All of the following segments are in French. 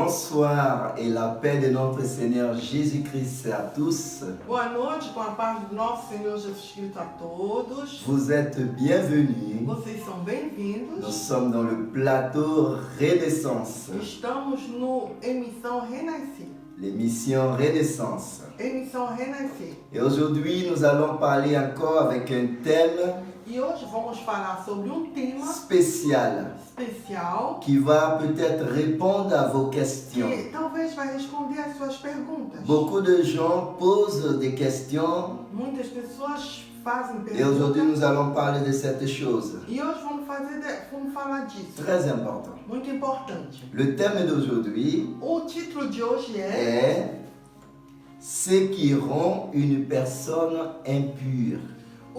Bonsoir et la paix de notre Seigneur Jésus-Christ à tous. Boa noite, com a paz do nosso Senhor Jesus Cristo a todos. Vous êtes bienvenus. Vocês são Nous bem-vindos. sommes dans le plateau Renaissance, Estamos no Emissão Renascer. l'émission Renaissance. Emissão Renascer. Et aujourd'hui, nous allons parler encore avec un thème E hoje vamos falar sobre tema spécial especial qui va peut-être répondre à vos questions. que talvez vai responder às suas perguntas. Beaucoup de gens posent des questions Muitas pessoas fazem et aujourd'hui, perguntas nous allons parler de cette chose e hoje vamos falar disso. très important. Muito importante. Le thème d'aujourd'hui O título de hoje é est ce qui rend une personne impure.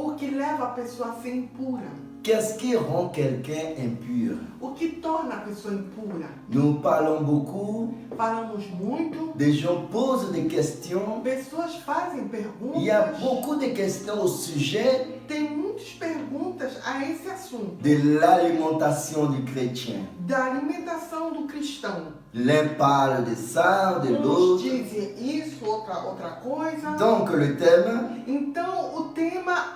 O que leva a pessoa a ser impura. Qu'est-ce qui rend quelqu'un impur? O que torna a pessoa impura? Nous parlons beaucoup, Falamos muito, des gens posent des questions. pessoas fazem Il y a perguntas, beaucoup de questions au sujet tem muitas perguntas a esse assunto, de l'alimentation du chrétien. da alimentação do cristão. L'un parle de ça, de Uns l'autre. dizem isso, outra coisa. Donc le thème Então o tema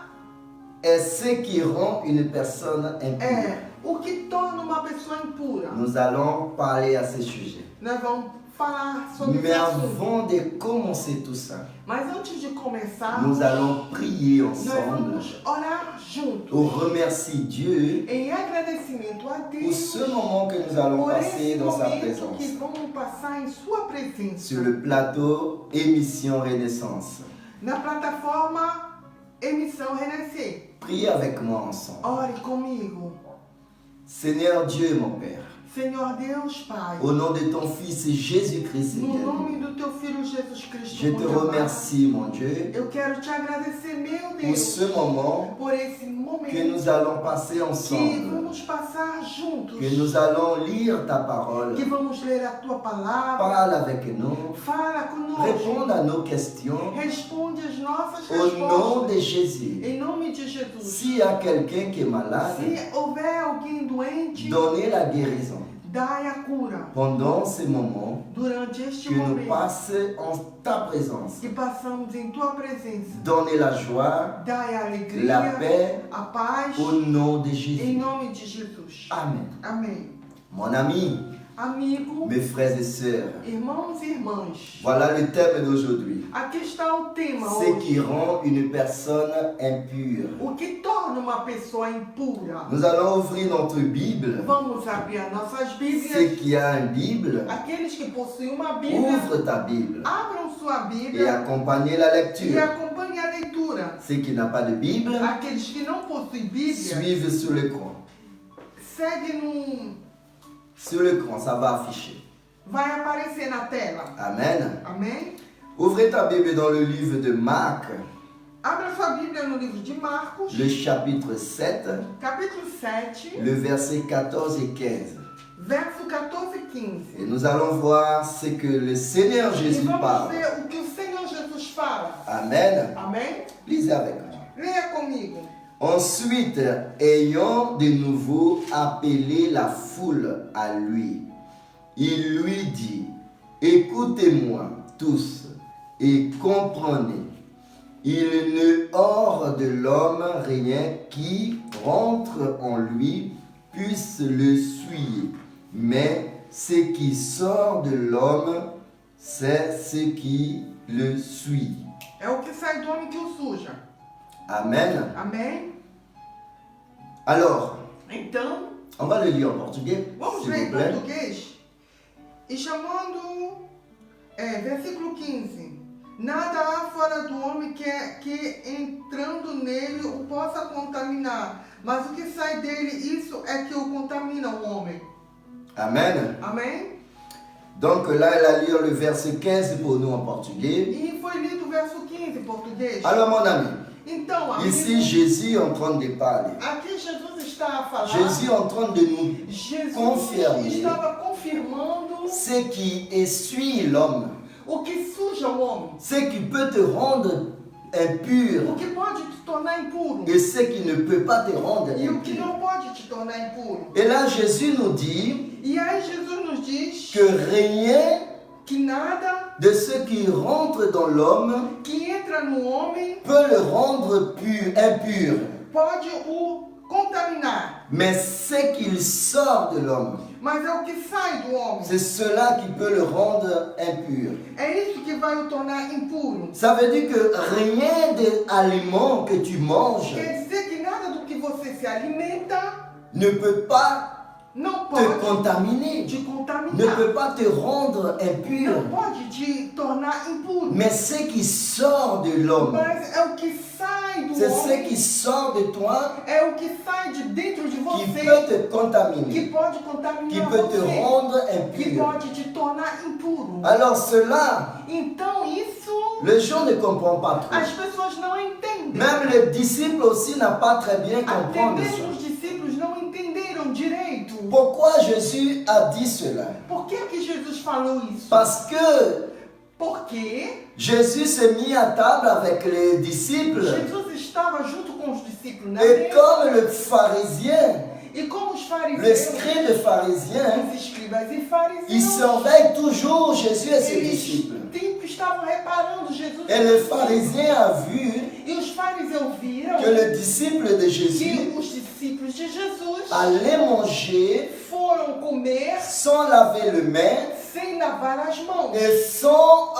est ce qui rend une personne impure. é o que torna uma pessoa impura. Nous allons parler à ce sujet. Nós vamos falar sobre Mais esse assunto. avant de commencer tout ça, Mas antes de começar, nous allons prier nós ensemble. vamos orar juntos. On remercie Dieu Em agradecimento a pour Deus ce moment que nous allons por passer esse dans sa momento que présence. vamos passar em sua presença. Sur le plateau Émission Renaissance. Na plataforma Emissão Renascer. Priez avec moi ensemble. Ore comigo. Seigneur Dieu, mon Père, Senhor Deus Pai, au nom de ton Fils Jésus-Christ, no bien-aimé, nome do teu Filho Jesus Cristo, je te muito amado, remercie, mon Dieu, eu quero te agradecer, meu pour Deus, ce moment por esse que momento nous allons passer que ensemble, vamos passar juntos, que nous allons lire ta parole. que vamos ler a tua palavra. Parle avec nous, Fala réponds conosco, à nos questions responde as nossas au nom de respostas. Jésus. Em nome de Jesus. S'il y a quelqu'un qui est malade, Se houver alguém doente, donnez la guérison. dai a cura. Pendant ces moments, Durante este que nous momento passions en ta présence. que passamos em tua presença, Donnez la joie, dai a la alegria, paix a paz, au nom de em Jésus. nome de Jesus. Amen. Amém. Mon ami, Amigo, mes frères et sœurs, irmãos e irmãs, voilà le thème d'aujourd'hui. aqui está o tema Ce qui hoje. rend une personne impure. O que torna uma pessoa impura? Nous allons ouvrir notre Bible. Vamos abrir as nossas Ceux Bíblias. qui ont une Bible, Aqueles que possuem uma Bíblia, ouvre ta Bible abram sua et Bíblia accompagnez la e lecture. acompanhem a leitura. Ceux qui n'ont pas de Bible, Aqueles que não possuem Bíblia, suivez sur l'écran. segue Sur l'écran, ça va afficher. vai aparecer na tela. Amen. Amém? Ouvrez ta Bible dans le livre de Marc, Abra sua Bíblia no livro de Marcos, le chapitre 7, capítulo 7, le verset 14 et 15. verso 14 e 15. Et nous allons voir ce que le Seigneur E Jésus vamos parle. ver o que o Senhor Jesus fala. Amen. Amém? Lisez avec moi. Leia comigo. Ensuite, ayant de nouveau appelé la foule à lui, il lui dit, écoutez-moi tous et comprenez. Il ne hors de l'homme rien qui rentre en lui puisse le souiller, mais ce qui sort de l'homme, c'est ce qui le suit. É o que sai do homem que o suja. Amen. Amém? Alors, Então, on va le lire en portugais, vamos s'il ler vous em plaît. português. E chamando, versículo 15. Nada há fora do homem que entrando nele o possa contaminar, mas o que sai dele, isso é que o contamina o homem. Amen. Amém? Donc là, elle a lu le verset 15 pour nous en portugais. E foi lido o verso 15 em português. Alors mon ami, Então, amigo, ici Jésus est en train de parler. aqui Jesus está a falar. Jésus est en train de nous Jesus confirmer estava confirmando ce qui essuie l'homme, o que suja o homem, ce qui peut te rendre impur o que pode te tornar impuro et ce qui ne peut pas te rendre e o que impur. não pode te tornar impuro. Et là, Jésus nous dit E aí Jesus nos diz que rien que nada de ce qui rentre dans l'homme que entra no homem peut le rendre impur, pode o contaminar, mais ce qu'il sort de l'homme, mas é o que sai do homem. c'est cela qui peut le rendre impur. É isso que vai o tornar impuro. Ça veut dire que rien des aliments que tu manges Quer dizer que nada do que você se alimenta ne peut pas não te pode contaminer, te ne contaminar, peut pas te rendre impur, não pode te tornar impuro. mais ce qui sort de l'homme, Mas é o que sai do c'est ce homem, qui sort de toi é o que sai de dentro de qui você, peut te que contaminer, pode qui contaminar peut te você, rendre que impur. pode te tornar impuro. Alors cela, Então isso les gens ne comprennent pas trop. as pessoas não entendem. Même les disciples aussi n'ont pas très bien Até compris mesmo ça. os discípulos não entenderam direito. Pourquoi Jésus a dit cela? Por que que Jesus falou isso? Parce que Porque Jésus s'est mis à table avec les disciples Jesus estava junto com os discípulos na et mesa. comme le pharisien, E como os le fariseus, scribe pharisien, os escribas e il fariseus, surveille toujours Jésus et ses eles disciples. sempre estavam reparando Jesus. Et le pharisien a vu E os fariseus viram que le disciple de Jésus que os discípulos de Jesus allait manger foram comer sans laver les mains sem lavar as mãos. et sans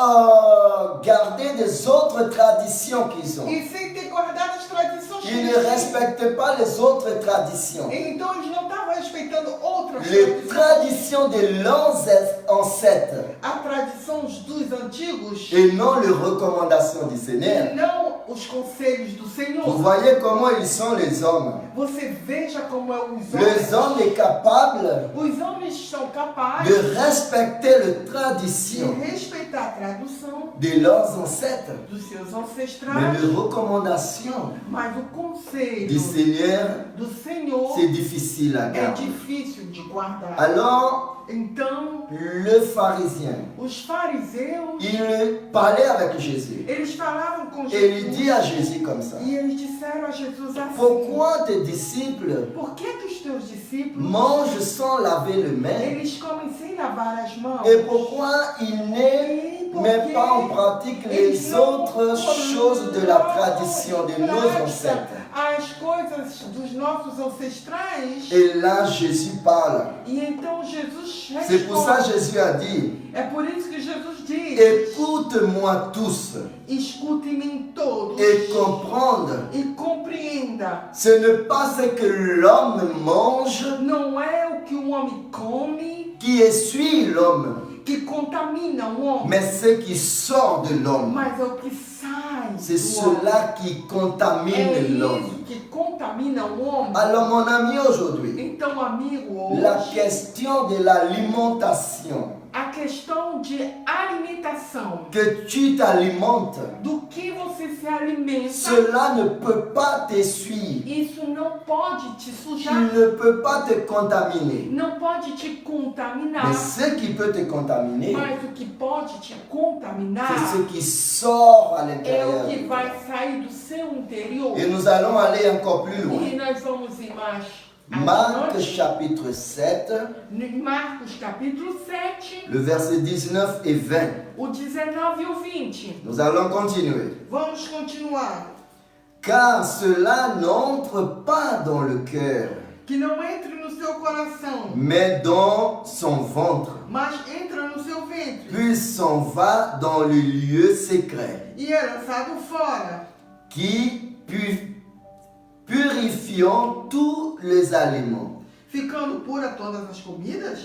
garder des autres traditions qu'ils ont. E sem ter guardado as tradições que Ils ne eles tinham. respectent pas les autres traditions. Então eles não estavam respeitando outras Les tradições. traditions de leurs ancêtres A tradição dos antigos et non les recommandations du e Seigneur. não os conselhos do Vous Senhor. voyez comment ils sont les hommes. Você veja como é os Les homens. hommes sont capables Os homens são capazes de respecter les de traditions respeitar a tradução de leurs ancêtres. dos seus Mais ancestrais, les recommandations mas o conselho du Seigneur, do Senhor c'est difficile à é garder. difícil de guardar. Alors, Então, le pharisien, os fariseus, il parlait avec Jésus. eles falavam com Et il Jesus dit à Jésus comme ça, e eles disseram a Jesus assim: pourquoi tes disciples por que que os teus discípulos mangent sans laver les mains eles comem sem lavar as mãos? et pourquoi ils ne mettent pas en pratique les autres choses de la tradition de nos ancêtres? As coisas dos nossos ancestrais. Et là, Jésus parle. E então Jesus C'est pour ça responde. que Jésus a dit, É por isso que Jesus diz: écoute-moi tous escute-me todos et comprendre. e compreenda. Ce n'est pas ce que l'homme mange Não é o que o homem come qui essuie l'homme, que contamina o homem, mais ce qui sort de l'homme. mas é o que sai C'est do homem. cela qui É contamine l'homme. isso que contamina o homem. Alors mon ami, aujourd'hui, Então, amigo, la hoje, question de l'alimentation, a questão de alimentação, que tu t'alimentes, do que você se alimenta, cela ne peut pas t'essuyer. isso não pode te sujar, Il ne peut pas te contaminer. não pode te contaminar, Mais ce qui peut te contaminer, mas o que pode te contaminar c'est ce qui sort à é l'intérieur. o que de toi. vai sair do seu interior. Et nous allons aller encore plus loin. E nós vamos ir mais Marc adiante, chapitre 7, em Marcos capítulo 7, le verset 19 et 20. o 19 e o 20. Nous allons continuer. Vamos continuar. Car cela n'entre pas dans le cœur, Que não entre no seu coração, mais dans son ventre, mas entra no seu ventre puis s'en va dans le lieu secret, e é lançado fora, qui purifiant tous les aliments. ficando pura todas as comidas.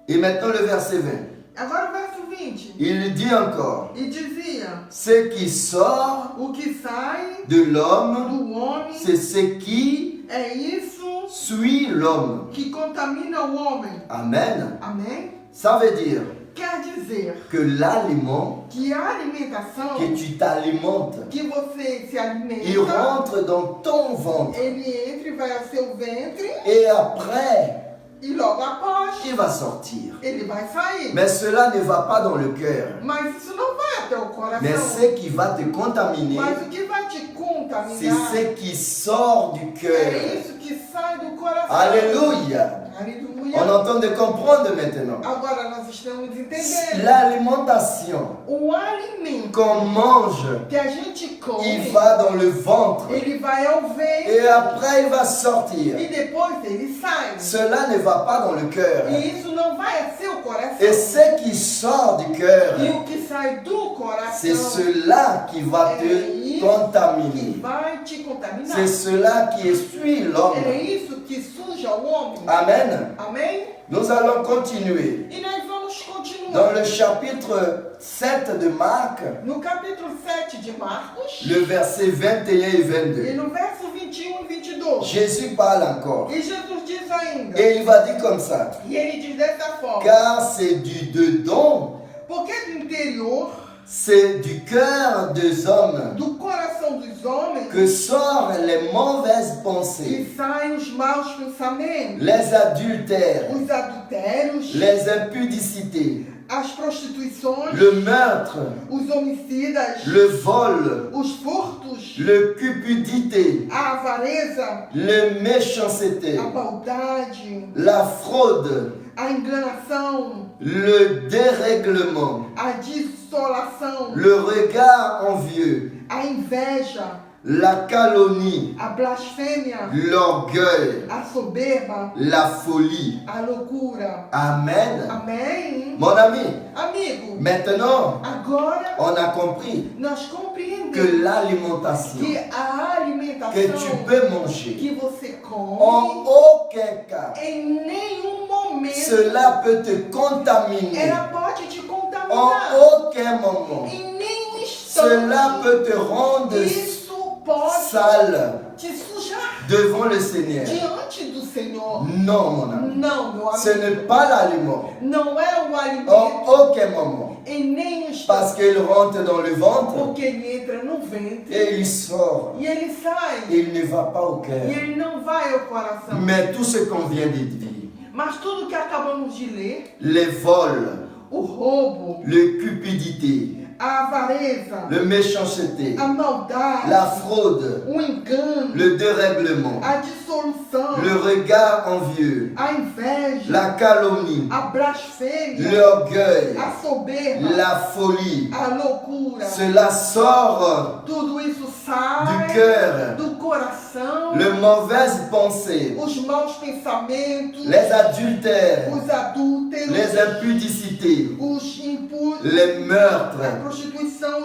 Et maintenant le verset 20. Agora o verso 20. Il dit encore, E dizia: ce qui sort o que sai de l'homme, do homem c'est ce qui é isso suit l'homme. que contamina o homem. Amen. Amém? Ça veut dire Quer dizer que l'aliment que a alimentação que tu t'alimentes, que você se il alimenta, rentre dans ton ventre. ele entra e vai ao seu ventre Et après, E logo após, il va sortir. ele vai sair. Mais cela ne va pas dans le cœur. Mas isso não vai até o coração. Mais ce qui va te contaminer, Mas o que vai te c'est contaminar ce qui sort du é cœur. isso que sai do coração. Alléluia. On Aleluia. entend de comprendre maintenant. Agora nós estamos entendendo. L'alimentation O alimento qu'on mange, que a gente il come, va dans le ventre. ele vai ao ventre Et après, il va sortir. e depois ele sai. Cela ne va pas dans le cœur. E isso não vai a seu Et coração. ce qui sort du cœur, E o que sai do c'est coração cela qui va é te isso que contaminer. vai te contaminar. C'est cela qui essuie l'homme. É isso que suja o homem. Amen. Amém? Nous allons continuer. E nós vamos Dans continuar. le chapitre 7 de Marc, No capítulo 7 de Marcos, le verset 21 et e 22. no verso 21 e 22, Jésus parle encore. e Jesus diz ainda, Et il va dire comme ça. e ele diz dessa forma, Car c'est du dedans, porque do interior, c'est du cœur des hommes do coração dos homens, que sortent les mauvaises pensées, que saem os maus pensamentos, les adultères, os adultérios, les impudicités, as prostituições, le meurtre, os homicidas, le vol, os furtos, le cupidité, a avareza, le méchanceté, a maldade, la fraude, a enganação, le dérèglement, a dissolação, le regard envieux, a inveja, la calomnie, a blasfêmia, l'orgueil, a soberba, la folie. a loucura. Amen. Amém? Mon ami, Amigo, maintenant, agora on a compris nós que compreendemos l'alimentation que a que alimentação tu peux manger, que você en come, aucun cas, em nenhum momento, cela peut te contaminer. ela pode te En contaminar. aucun moment, Em nenhum cela instante, peut te rendre isso pode sale te sujar devant le Seigneur. diante do Senhor. Non, mon ami. Não, meu Ce amigo. n'est pas l'aliment. Não é o En alimento aucun moment. em nenhum Parce instante. qu'il rentre dans le ventre Porque ele entra no ventre et il sort. e ele sai. Il ne va pas au E cœur. ele não vai ao coração. Mais tout ce qu'on vient de dire, Mas tudo que acabamos de ler, les vols, o roubo, le cupidité, a avareza, le méchanceté, a maldade, la fraude, o engano, le dérèglement, a dissolução, le regard envieux, a inveja, la calomnie, a blasfêmia, l'orgueil, a soberba, la folie. a loucura. Cela sort Tudo isso du sai cœur. do coração, Les mauvaises pensées, os maus pensamentos, les adultères, os adúlteros, les impudicités, os impuros, les a meurtres. prostituição,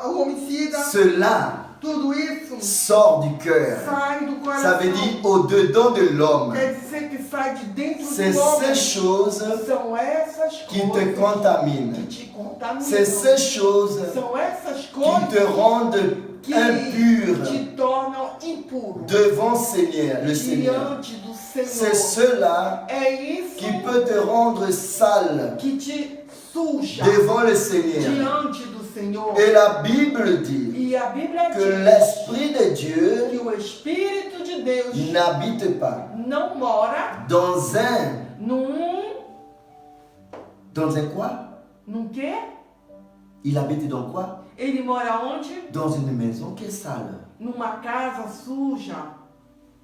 o homicida, Cela tudo isso sort du cœur. sai do coração. Ça veut dire au-dedans de l'homme. Quer dizer que sai de dentro C'est do homem. ces choses São essas qui te coisas que contaminent. te contaminam. C'est ces choses São essas qui coisas te rendent que impur te tornam impuro devant le Seigneur. diante do Senhor. C'est cela É isso qui peut te rendre sale que te suja devant le Seigneur. diante do Senhor. Et la Bible dit E a Bíblia que diz l'Esprit de Dieu que o Espírito de Deus n'habite pas não mora dans un... num quoi? quê? Il habite dans quoi? Ele mora onde? Dans une maison qui est sale. Numa casa suja.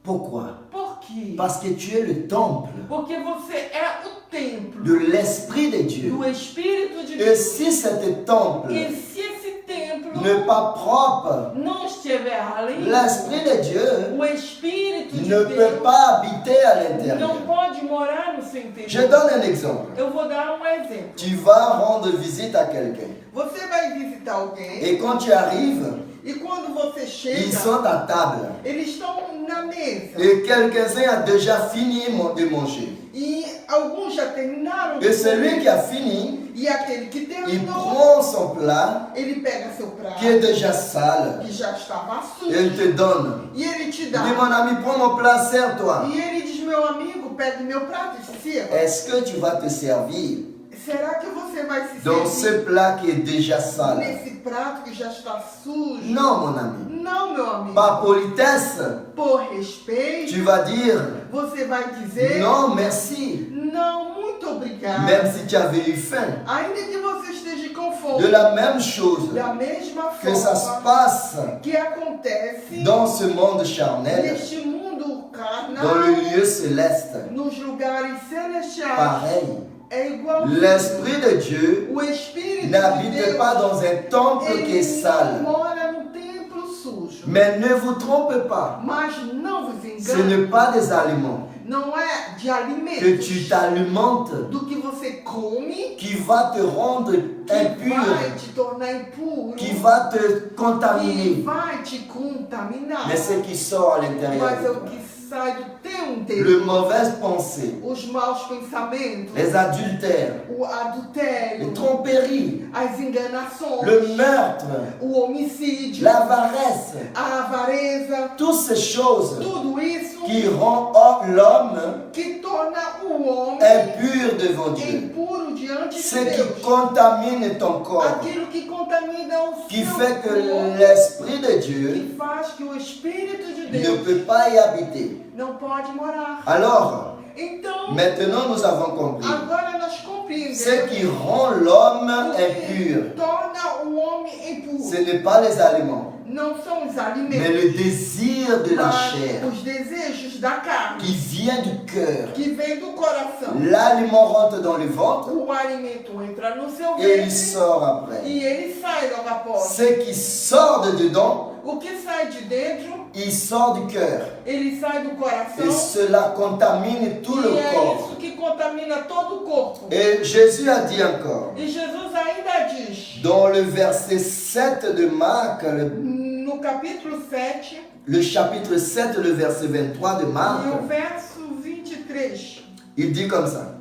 Pourquoi? Por quê? Parce que tu es le temple Porque você é o templo de l'Esprit de Dieu. do Espírito de Et Deus. si cet temple E se esse templo n'est pas propre, não estiver limpo, l'Esprit de Dieu o Espírito de ne peut Deus pas habiter à não l'intérieur. pode morar no seu interior. Je donne un exemple. Eu vou dar um exemplo. Tu vas rendre visite à quelqu'un. Você vai visitar alguém Et quand tu arrives, e quando você ils chega, sont à table. eles estão na mesa. Et quelques-uns ont déjà fini de manger. E alguns já terminaram de Et celui comer. qui a fini, E aquele que il terminou, prend son plat ele pega seu prato, qui est déjà sale. que já estava Et sujo, il te donne. e ele te Il dá. dit, mon ami, prends mon plat, sers-toi. E ele diz, meu amigo, pega o meu prato e se sirva. Est-ce que tu vas te servir Será que você vai se dans ce servir plat qui est déjà sale? nesse prato que já está sujo? Non, mon ami. Não, meu nome, par politesse, por respeito, tu vas dire você vai dizer non, merci. não, muito obrigado. Même si tu avais eu faim. Ainda que você esteja com fome, De la même chose da mesma que ça se forma passe que acontece dans ce monde charnel, neste mundo dans carnal, le lieu céleste, nos lugares celestiais, pareil. é igual. L'Esprit de Dieu O Espírito de n'habite Deus, pas dans un temple qui est ele sale. não mora no templo sujo. Mais ne vous trompez pas, Mas não vos ce engane, n'est pas des aliments não é de que alimentos tu t'alimentes do que você come qui va te rendre que impur, vai te tornar impuro, qui va te que contaminer, vai te contaminar. mais ce qui sort à l'intérieur Mas de é o toi. que sai do teu Le interior. mauvaises pensées, Os maus pensamentos, les adultères, o adultério, les tromperies, as enganações, le meurtre, o homicídio, l'avaresse, a avareza, toutes ces choses tudo isso qui rendent l'homme que torna o homem impur devant Dieu. impuro diante Ce de qui Deus. contamine ton corps, Aquilo que contamina o qui seu fait que corpo, l'Esprit de Dieu que faz que o Espírito de ne Deus peut pas y habiter. não pode morar. Alors, Então, maintenant nous avons compris. agora nós Ce compreendemos qui rend l'homme o que impur, torna o homem impuro. ce n'est pas les aliments, Não são os mais alimentos, le désir de la mas chair os desejos da carne, qui vient du cœur. que vem do coração. L'aliment rentre dans le ventre O alimento entra no seu et il ventre sort après. e ele sai logo após. Ce qui sort de dedans, O que sai de dentro, il sort du cœur. ele sai do Et coração. cela contamine tout E le é corps. isso que contamina todo o corpo. Et Jésus a dit encore, E Jesus ainda diz, dans le verset 7 de Marc, no capítulo 7, le chapitre 7, le verset 23 de Marc, e o verso 23, il dit comme ça.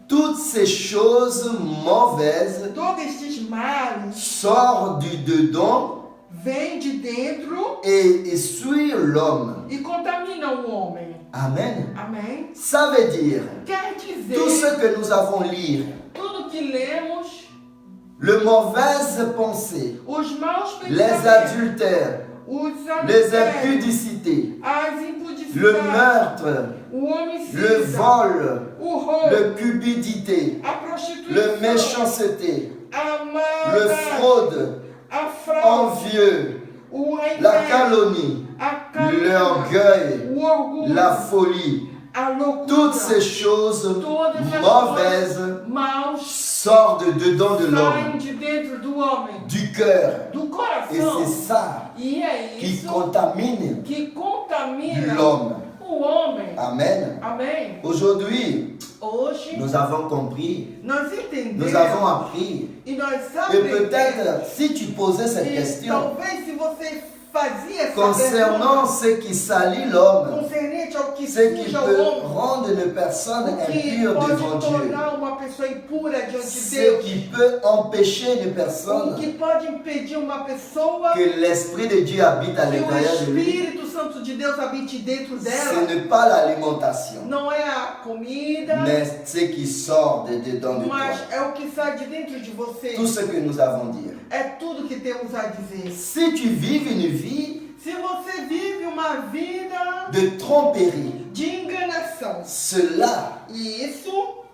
Toutes ces choses mauvaises todos estes males sortent du dedans vêm de dentro et essuient l'homme. e contaminam o homem. Amen. Amém? Ça veut dire, Quer tout ce dizer, que nous avons lu, tudo que lemos, le mauvaises pensées, os maus les pensamentos, adultères, os les adultérios, impudicités, as le impudiciedades, meurtre, o homicídio, le vol, o roubo, la cupidité, a la prostituição, méchanceté, a le maldade, fraude, a fraude, envieux, o la inveja, calomnie, a calúnia, l'orgueil, o orgulho, la folie. a loucura, Toutes ces choses todas as mauvaises coisas maus sortent de dedans de saem l'homme, de dentro do homem, du cœur. do Et coração. c'est ça E é qui isso contamine que contamina l'homme. o homem. Amen. Amém? Aujourd'hui, Hoje nous avons compris, nós nous entendemos avons appris. e nós Et aprendemos. peut-être, si tu posais cette E question talvez se você fazia essa concernant pergunta ce qui salit l'homme, concernente ao que ce qui suja o peut homem, rendre une personne o que impure devant pode Dieu, tornar uma pessoa impura diante de ce Deus, qui peut empêcher une o personne que pode impedir uma pessoa que l'Esprit de Dieu habite à que o l'intérieur de lui, Espírito Santo de Deus habite dentro ce dela, n'est pas l'alimentation, não é a comida, mais ce qui sort de dedans de toi. mas é o que sai de dentro de você. Tout ce que nous avons dit. É tudo que temos a dizer. Si tu vis une vie Se você vive uma vida de tromperie, de enganação, cela isso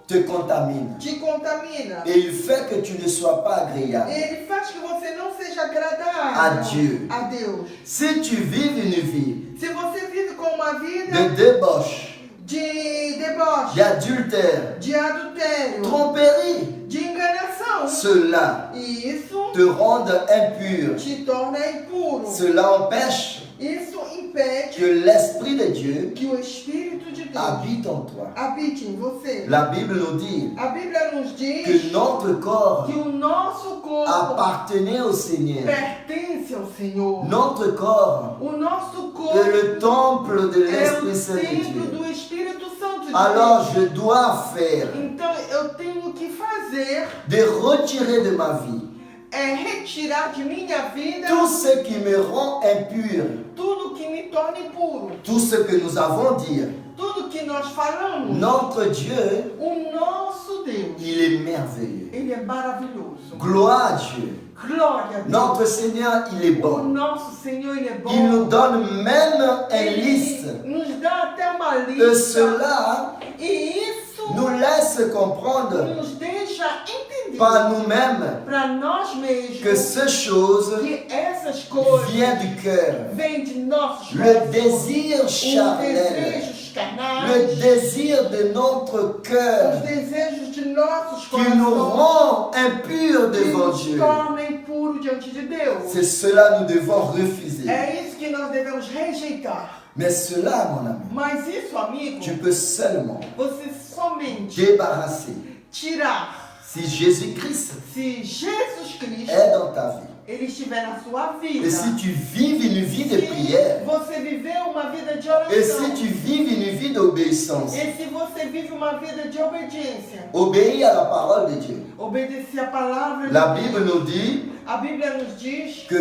te contamine. te contamina. Et il fait que tu ne sois pas agréable. Ele faz que você não seja agradável A Dieu. a Deus. Si tu vis une vie Se você vive com uma vida de débauche, de deboche, d'adultère, de adultério, tromperie, de enganação, cela isso te rend impur. te torna impuro. Cela empêche Isso impede que l'Esprit de Dieu que o Espírito de Deus habite en toi. habite em você. La Bible nous dit A Bíblia nos diz que notre corps que o nosso corpo appartenait au Seigneur. pertence ao Senhor. Notre corps O nosso corpo est le temple de é l'Esprit o Saint de templo Dieu. do Espírito Santo de Alors Deus. je dois faire Então eu tenho que fazer de retirer de ma vie é retirar de minha vida tout ce qui me rend impur. tudo que me torna impuro. Tout ce que nous avons dit. Tudo que nós falamos. Notre Dieu, O nosso Deus, il est merveilleux. ele é maravilhoso. Gloire à Dieu. Glória a Deus. Notre Seigneur, il est O bon. nosso Senhor, Ele é bom. Il nous donne même une liste. Ele nos dá até uma Et lista. cela E isso nous laisse comprendre nos deixa entender par nous-mêmes para nós mesmos que ces choses que essas coisas viennent du cœur. vêm de nossos Le corações. désir Os charnel, desejos carnais, le désir de notre os cœur desejos de nossos qui nous corações rend impurs que devant nos Dieu. torna impuros diante de Deus. C'est cela nous devons refuser. É isso que nós devemos rejeitar. Mais cela, mon ami, Mas isso, amigo, tu peux seulement você somente débarrasser. tirar Si Jésus-Christ se Jesus Cristo est dans ta vie, ele estiver na sua vida. et si tu vives une vie de Se prière, você viver uma vida de et si oração. tu vives une vie d'obéissance, E se você vive uma vida de obediência, obéis à la parole de Dieu. obedecer a palavra La de Bible Deus. nous dit A Bíblia nos diz que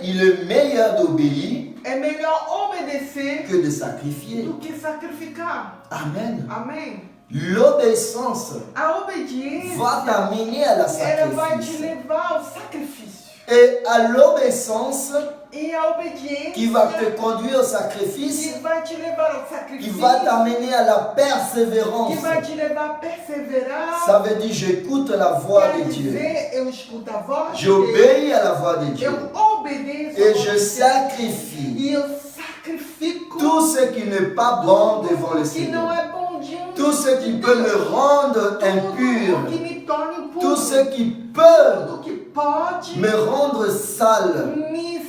il est meilleur d'obéir é melhor obedecer que de sacrifier. do que sacrificar. Amen. Amém? L'obéissance A obediência va t'amener à la ela vai te sacrifice. levar ao sacrifício. Et à l'obéissance E a obediência qui va te conduire au que sacrifice, vai te levar ao qui sacrifício, va t'amener à la persévérance. que vai te levar a perseverar. Ça veut dire j'écoute la voix Quer de Dieu. dizer, eu escuto a voz de Deus, J'obéis à la voix de Dieu. eu obedeço a Et voz je de Deus, sacrifie e eu sacrifico tout ce qui n'est pas bon devant le tudo que não Seigneur. é bom diante Tout ce qui de peut Deus. me rendre Tudo impur. que me torne impuro, Tout ce qui peut tudo que pode me rendre sale. me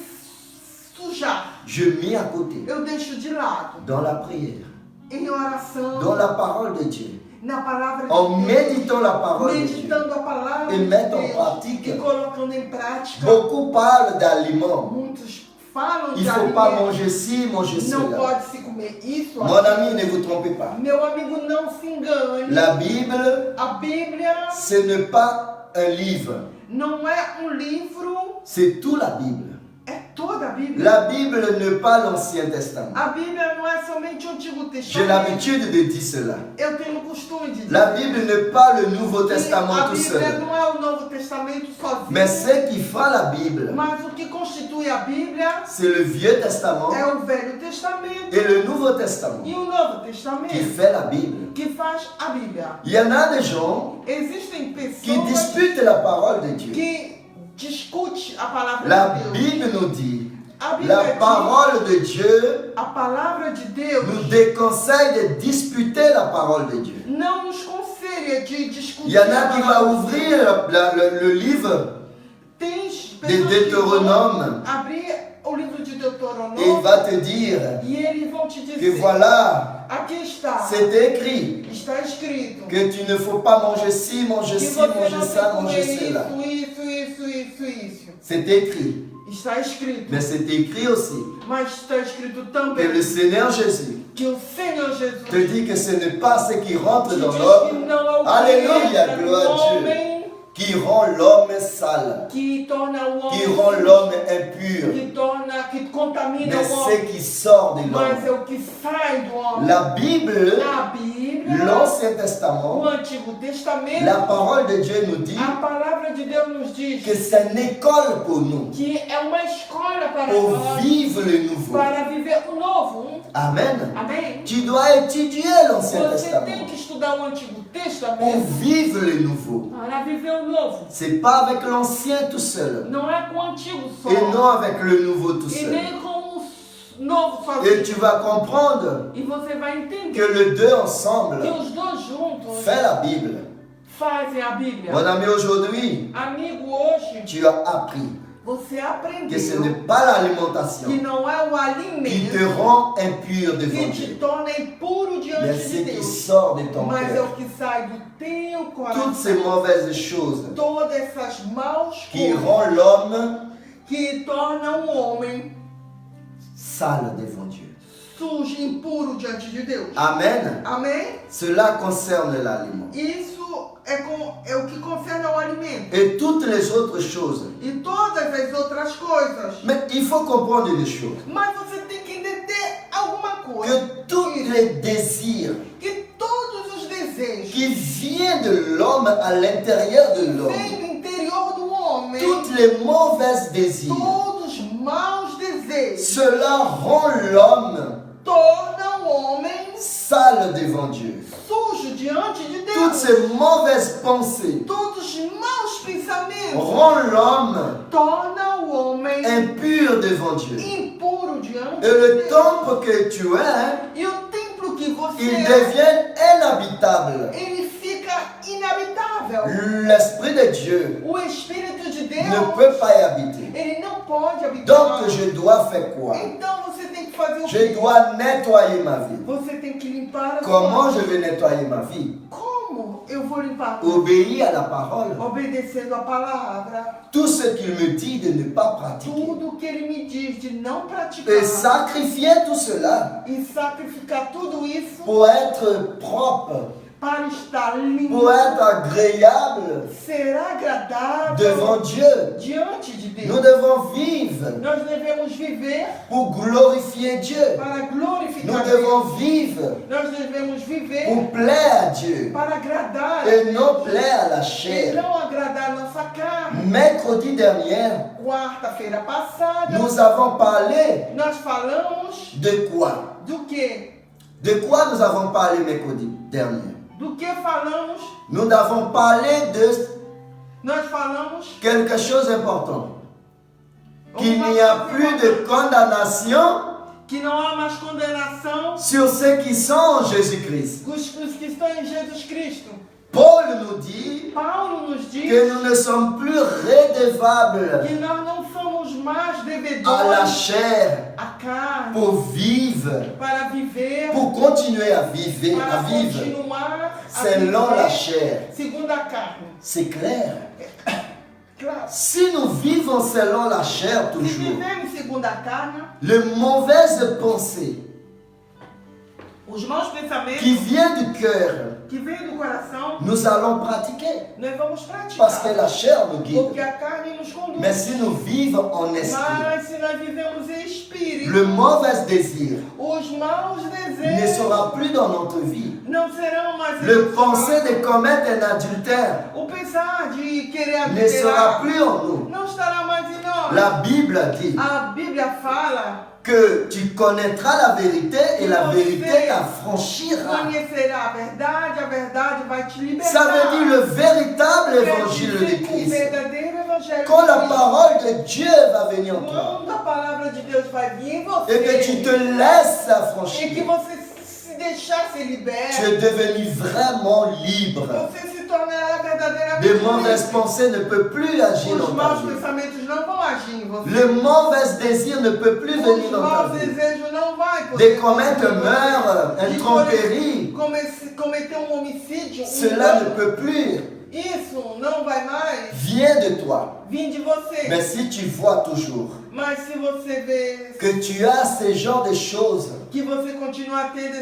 sujar, Je mets à côté. eu deixo de lado. Dans la prière. Em oração, Dans la parole de Dieu. na palavra de En Deus, méditant la parole de Dieu. meditando a palavra E de mettre en Deus pratique. e colocando em prática. Beaucoup parlent d'aliments. Muitos falam Il de ne faut pas alimento. manger ci, manger Não cela. pode se comer isso. Mon ami, ne vous trompez pas. Meu amigo, não se engane. La Bible, A Bíblia ce n'est pas un livre. não é um livro, C'est tout la Bible. é toda a Bíblia. La Bible n'est pas l'Ancien Testament. A Bíblia não é somente o Antigo J'ai Testamento. l'habitude de dire cela. Eu tenho o costume de dizer. La Bible n'est pas le Nouveau que Testament a tout Bíblia seul. não é o Novo Testamento sozinho. Mais ce qui fait la Bible, Mas o que constitui a Bíblia c'est le Vieux Testament é o Velho Testamento et le Nouveau Testament e o Novo qui Testamento, fait la Bible. que faz a Bíblia. Il y en a des gens Existem qui pessoas disputent la parole de Dieu. que discutem a palavra La de Deus. Bible nous dit, A Bíblia la diz, parole de Dieu a palavra de Deus nous déconseille de disputer la parole de Dieu. não nos conselha de Il discutir y en a a qui palavra vont de Deus. ouvrir le livre Tem de pessoas que Deutéronome vão abrir o livro de et il Deuteronômio va te dire e eles vão te que dizer, voilà, aqui está, c'est écrit está escrito que tu ne faut pas manger ci, manger que ci, você manger não ça, tem que manger comer cela. isso. C'est écrit. Está escrito. Mais c'est écrit aussi Mas está escrito que também le Seigneur Jésus que o Senhor Jesus te dit que ce n'est pas ce qui rentre te dans diz que l'homme não é o que Alléluia, entra no gloire à Dieu. homem qui rend l'homme sale, que torna o qui homem rend l'homme impur, que contamina mais o homem, ce qui sort de mas é l'homme. o que sai do homem. La Bible, A Bíblia, l'Ancien o Testament, Antigo Testamento, la parole de Dieu nous dit a palavra de Deus nos diz que c'est une école pour nous, que é uma escola para pour nós, vivre le nouveau. para viver o novo. Amen. Amém? Tu dois étudier l'Ancien Você Testament tem que estudar o Antigo pour Testamento vivre le nouveau. para viver o novo. C'est pas avec l'Ancien tout seul Não é com o Antigo só. et non avec le nouveau tout E seul. nem com o novo Et sozinho. tu vas comprendre E você vai entender que les deux ensemble que os dois juntos fait la Bible. fazem a Bíblia. Mon ami, aujourd'hui, Amigo, hoje tu as appris você que ce aprendeu n'est pas l'alimentation que não é o qui te alimento rend impur devant que te Dieu, torna impuro mais diante ce de qui Deus, sort de ton mas é cœur. o que sai do teu Toutes ces coração. mauvaises choses Todas essas maus qui coisas rendent l'homme que tornam o homem sale devant Dieu. sujo, impuro diante de Deus. Amen. Amém? Cela concerne l'aliment. Isso é o que concerne ao alimento. Et toutes les autres choses. E todas as outras coisas. Mais il faut comprendre une chose. Mas você tem que entender alguma coisa. Que tous les désirs Que todos os desejos qui viennent de l'homme à l'intérieur de vêm l'homme do interior do homem homem, toutes les mauvaises désirs. todos os maus desejos Cela rend l'homme tornam o homem sale devant Dieu. sujo diante de Toutes Deus. ces mauvaises pensées Todos os maus pensamentos rendent l'homme tornam o homem impur devant Dieu. impuro diante Et de le Deus. temple que tu es, E o templo que você il é, devient inhabitable. ele fica inabitável. L'Esprit de Dieu O Espírito de ne Deus, peut pas y habiter. ele não pode habitar. Donc je dois faire quoi? Então você tem que fazer o Je quê? dois nettoyer ma vie. Você tem que limpar a Comment sua je vais nettoyer ma vie? Como eu vou limpar? Obéir à la parole. Obedecendo a palavra. Tout ce qu'il me dit de ne pas pratiquer. Tudo que ele me diz de não praticar. Et sacrifier tout cela E sacrificar tudo isso pour être propre, para estar limpo. pour être agréable Ser agradável devant Dieu. diante de Deus. Nous devons vivre Nós devemos viver pour glorifier Dieu. para Nous glorificar devons Deus. vivre Nós devemos viver pour plaire à Dieu para agradar a et Deus. non plaire à la E chair. não agradar a nossa carne. Mercredi dernier, Quarta-feira passada, nous avons parlé nós falamos de quoi? do que? De quoi nous avons parlé mercredi dernier? Do que falamos? Nous avons parlé de Nós falamos quelque chose d'important. Qu'il n'y a plus de condamnation que não há mais condenação sur ceux qui sont en Jésus-Christ. os que estão em Jesus Cristo. Paul nous dit Paulo nos diz que nous ne sommes plus redevables que nós não somos mais à la devedores chair à carne pour vivre, para viver, pour continuer à vivre, para à vivre continuar a selon la viver chair. segundo a carne. C'est clair. Claro. Si nous vivons selon la chair Se toujours, vivemos segundo a carne, les mauvaises pensées os maus pensamentos qui viennent du cœur, que vêm do coração, nous allons pratiquer. nós vamos praticar. Parce que la chair nous Porque guide. a carne nos conduz. Mais si nous vivons en esprit, Mas se nós vivemos em espírito, le mauvais désir os maus ne desejos sera plus dans notre vie. não serão mais Le em penser nós. de commettre un adultère O pensar de querer ne sera adulterar plus en nous. não estará mais em nós. La Bible dit A Bíblia fala: que tu connaîtras la vérité et la vérité t'affranchira. conhecerá a verdade vai te libertar. Ça veut dire le véritable Quer évangile dizer de que o Christ. verdadeiro evangelho Quand de la Cristo, parole de Dieu va venir en toi quando a palavra de Deus vai vir em você et que tu te laisses e que affranchir, você se deixar ser tu liberto, es devenu vraiment libre. você se tornará verdadeiramente Les mauvaises livre. pensées ne peuvent plus agir Os dans ta maus vie. pensamentos não vão agir em você. Le mauvais désir ne peut plus venir Os dans ta maus vie. desejos não vai Des poder commettre agir em você. meurtre, De une tromperie, cometer um homicídio, cela ne engano, peut plus. isso não vai mais Vient de toi. vir de você. Mais si tu vois toujours Mas se você vê que tu as ce genre de choses, que você continua tendo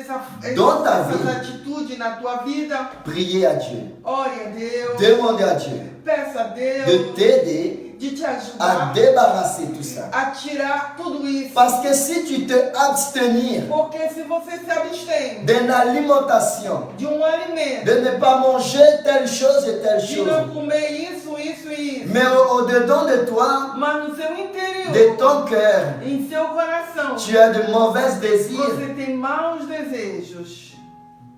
Dans ta essas vie. atitudes na tua vida, priez à Dieu. ore a Deus, Demandez à Dieu peça a Deus de t'aider de te à ajudar débarrasser tout ça. a tirar tudo isso. Parce que si tu te abstenir Porque se você se abstém d'une alimentation, de um alimento, de ne pas manger telle chose et telle de chose, não comer isso e isso, mais au-dedans de toi, mas no seu interior, de ton cœur, em seu coração, tu as de mauvais désirs, você tem maus desejos,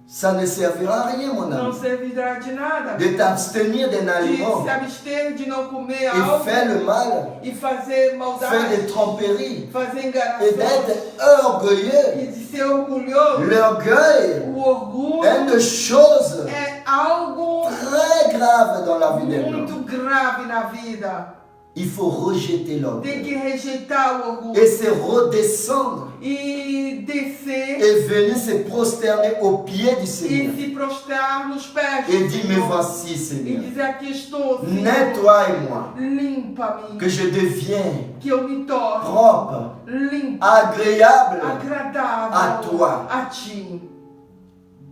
ça ne servira à rien, mon não ami. servirá de nada. De t'abstenir d'un De aliment se abster de não comer et algo faire le mal, e fazer faire maldade, des tromperies fazer et enganações d'être orgueilleux. e de ser orgulhoso. L'orgueil O orgulho est une chose é algo très grave dans la vie de l'homme. muito grave na vida. Il faut rejeter Tem l'orgueil que rejeitar o orgulho et se redescendre e descer et venir se prosterner aux pieds du e Seigneur se prostrar nos pés et do dire, me Senhor. voici E Seigneur, dizer: aqui estou, Senhor. nettoie-moi, Limpa-me, que je deviens que eu me torne propre, limpo, agréable agradável a toi. a ti.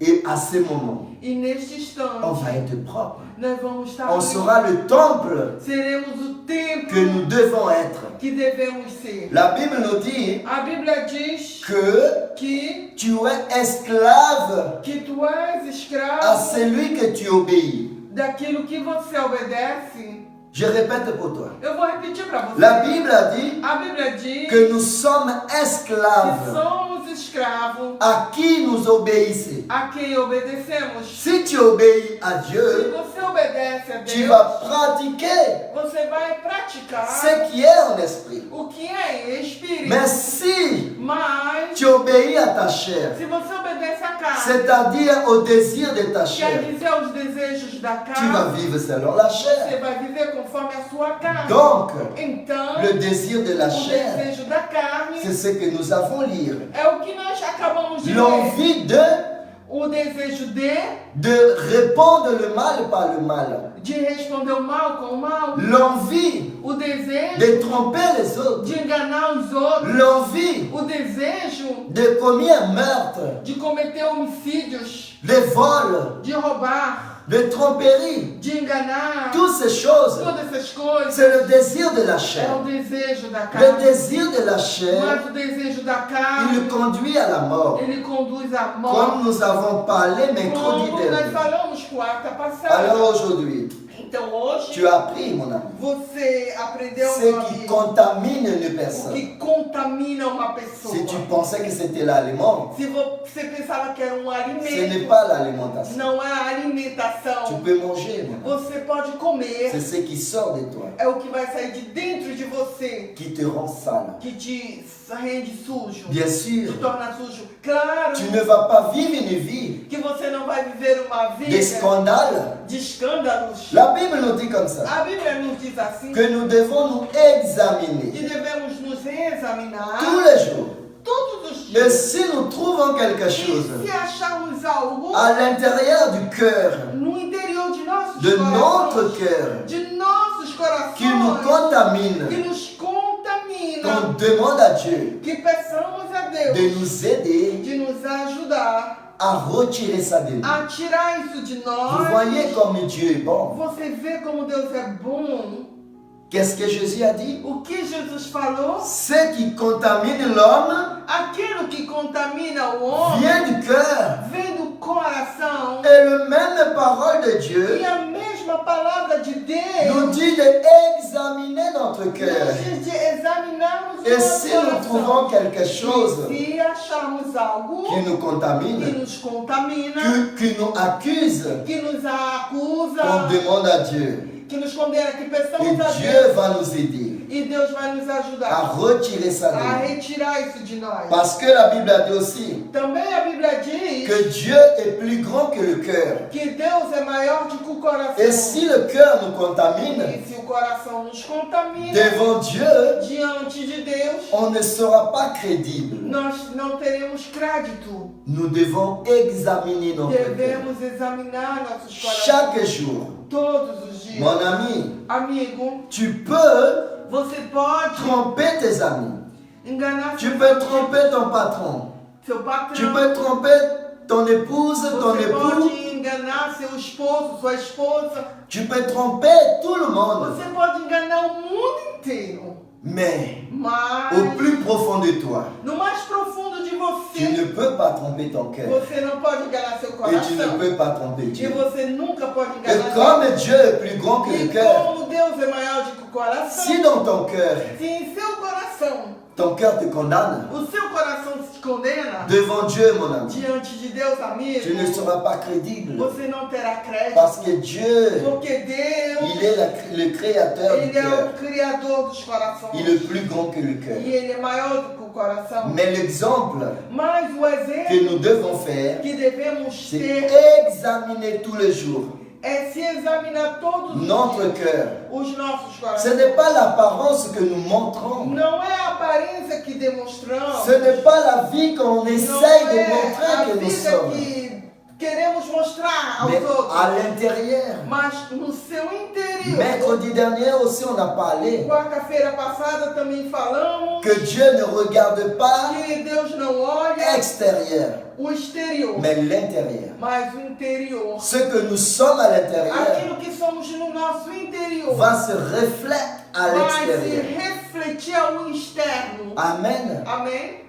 Et à ce moment, E neste on instante, va être propre. nós vamos estar On limpos. sera le temple Seremos o templo que nous devons être. que devemos ser. La Bible nous dit A Bíblia diz que que tu es esclave tu és à escravo celui que tu obéis. daquilo que você obedece. Je répète pour toi. Eu vou repetir para você. La Bible a dit A Bíblia diz que nous sommes que esclaves somos escravos à qui nous obéissez. a quem obedecemos. Si tu obéis à Se Dieu, você obedece a tu Deus, vas pratiquer você vai praticar ce qui est en esprit. o que é em espírito. Mais si Mas, tu obéis à ta chair, se você obedece à carne, c'est-à-dire au désir de ta quer chair, dizer aos desejos da tu vas carne, vivre selon la você chair. vai viver conforme a sua carne. Donc, Então, le désir de la o chair, desejo da carne c'est ce que nous avons lire. é o que nós acabamos de ler. L'envie O desejo de répondre le mal par le mal. de responder o mal com o mal. L'envie O desejo de tromper les autres. de enganar os outros. L'envie O desejo de commettre un meurtre, de cometer homicídios, de vol, de roubar, de tromperie. de enganar. Toutes ces choses, Todas essas coisas c'est le désir de la é chair. o desejo da Le carne. désir de la chair, Mas o desejo da il carne, conduit à la mort. ele conduz à morte. Comme nous avons parlé mercredi Como nós dernier. falamos quarta passada. Alors aujourd'hui, Então hoje, tu as appris, mon ami, você aprendeu ce meu qui amigo, contamine une o personne. que contamina uma pessoa. Si tu pensais que c'était l'aliment, Se você pensava que era um ce alimento, n'est pas l'alimentation. não é a Tu alimentação. peux manger, mon ami. Você pode comer, C'est ce qui sort de toi, é o que vai sair de dentro de você, qui te rend sale. que te rende sujo, Bien te sûr, torna sujo. Claro tu ne vas pas vivre une vie que você não vai viver uma de vida scandale. de escândalos. La Bible nous dit comme ça, A Bíblia nos diz assim, que nous devons nous examiner que devemos nos examinar tous les jours. todos os Et dias. si nous trouvons quelque E chose se acharmos algo à l'intérieur du cœur, no interior de nossos de notre corações, cœur, de nossos corações, qui nous contamine, que nos contamina, qu'on demande à Dieu que peçamos a Deus de nous aider de nos ajudar à retirer ça de nous. a tirar isso de Vous nós. voyez comme Dieu est bon. Você vê como Deus é bom. Qu'est-ce que Jésus a dit? O que Jesus falou? Ce qui contamine l'homme Aquilo que contamina o homem vient du cœur. vem do coração. Et la même parole de Dieu E a mesma palavra de nous Deus dit d'examiner notre cœur. nos diz de examinarmos o Et nosso si nous trouvons coração. quelque chose E se acharmos algo qui nous que contamine, nos contamina, qui nous accuse, que nos on acusa, demande à Dieu. que nos condena, que Et peçamos a Dieu Deus va nous aider e Deus vai nos à ajudar retirer ça de a nous. retirar isso de nós. Parce que la Bible a dit aussi Também a Bíblia diz que Dieu est plus grand que le cœur. que Deus é maior do que o coração. Et si le cœur nous contamine, E se o coração nos contamina, devant Dieu, diante de Deus, on ne sera pas crédible. nós não teremos crédito. Nous devons examiner notre cœur. Devemos examinar nossos corações Chaque jour. todos os dias. Mon ami, Amigo, tu peux você pode tromper tes amis. enganar Tu peux tromper ton patron. seu patrão. Tu peux tromper ton épouse, ton Você époux. pode enganar seu esposo, sua esposa. Tu peux tromper tout le monde. Você pode enganar o mundo inteiro. Mais Mas au plus profond de toi, no mais profundo de tu você, ne peux pas tromper ton cœur. você não pode enganar seu Et tu ne coração. peux pas tromper E Dieu. você nunca pode Et enganar Deus. comme Dieu est plus grand que le E cœur, como Deus é maior do que o coração, si dans ton cœur, se em seu coração ton cœur te condamne, o seu coração se condena devant Dieu, mon ami, diante de Deus, amigo, tu ne seras pas crédible. você não terá crédito. Parce que Dieu, Porque Deus, il est le créateur du Ele é cœur. o Criador dos corações. Il est plus grand que le cœur. E Ele é maior do que o coração. Mais l'exemple Mas o que exemplo nous devons faire, que devemos c'est ter examiner tous les jours é se examinar todos os notre dias cœur. os nossos Ce corações. n'est pas l'apparence que nous montrons. Não é a aparência que demonstramos. Ce n'est pas la vie qu'on Não essaye de é a montrer que nous vida sommes. que queremos mostrar aos Mais outros. à l'intérieur. Mas no seu interior. Mercredi dernier aussi, on a parlé Quarta-feira passada também falamos que Dieu ne regarde pas que Deus não olha extérieur, o exterior, mais l'intérieur. mas o interior. Ce que nous sommes à l'intérieur Aquilo que somos no nosso interior va se refléter à vai se l'extérieur. refletir ao externo. Amen. Amém?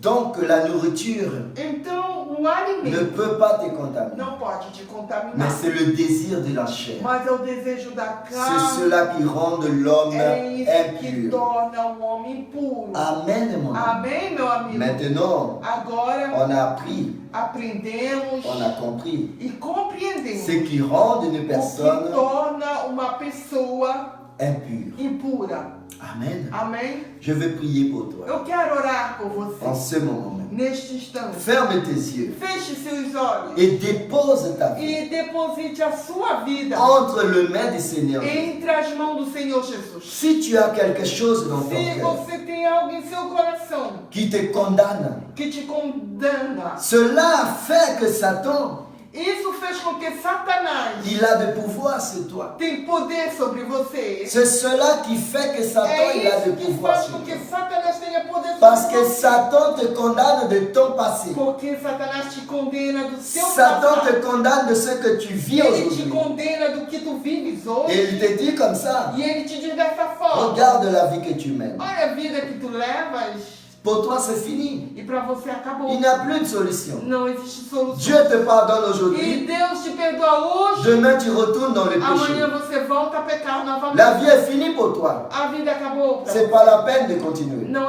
Donc la nourriture Então, o ne alimento peut pas te contaminer. não pode te Mais contaminar. c'est le désir de la chair. Mas é o desejo da C'est carne. cela qui rend l'homme É isso que impur. torna o homem impuro. Amen, mon ami. Amém, meu amigo? Maintenant, Agora on a appris, aprendemos on a compris. e compreendemos Ce qui rend une o que personne torna uma pessoa impure. impura. Amen. Amém? Je vais prier pour toi. Eu quero orar por En você ce moment même. neste instante. Ferme tes yeux Feche seus olhos et dépose ta vie e deposite a sua vida entre les mains du Seigneur. entre as mãos do Senhor Jesus. Si tu as quelque chose dans ton Se cœur você tem algo em seu coração qui te condamne, que te condena, cela fait que Satan, isso fez com que Satanás il a de pouvoir sur toi. tem poder sobre você. C'est cela qui fait que Satan, É il a de isso que pouvoir faz sur com toi. que Satanás tenha poder Parce sobre que você. Satan te condamne de ton passé. Porque Satanás te condena do seu Satan te passado. condamne de ce que tu vis Ele te aujourd'hui. condena do que tu vives Et hoje. il te dit comme ça, E ele te diz dessa forma: regarde la vie que tu mènes. olha a vida que tu levas Pour toi, c'est fini. e para você acabou. Il n'y a plus de solution. Não existe solução. Dieu te pardonne E aujourd'hui. Deus te perdoa hoje. Demain, tu retournes dans le Amanhã péché. você volta a pecar novamente. La vie est finie pour toi. A vida acabou. pra C'est você. pas la peine de continuer. Não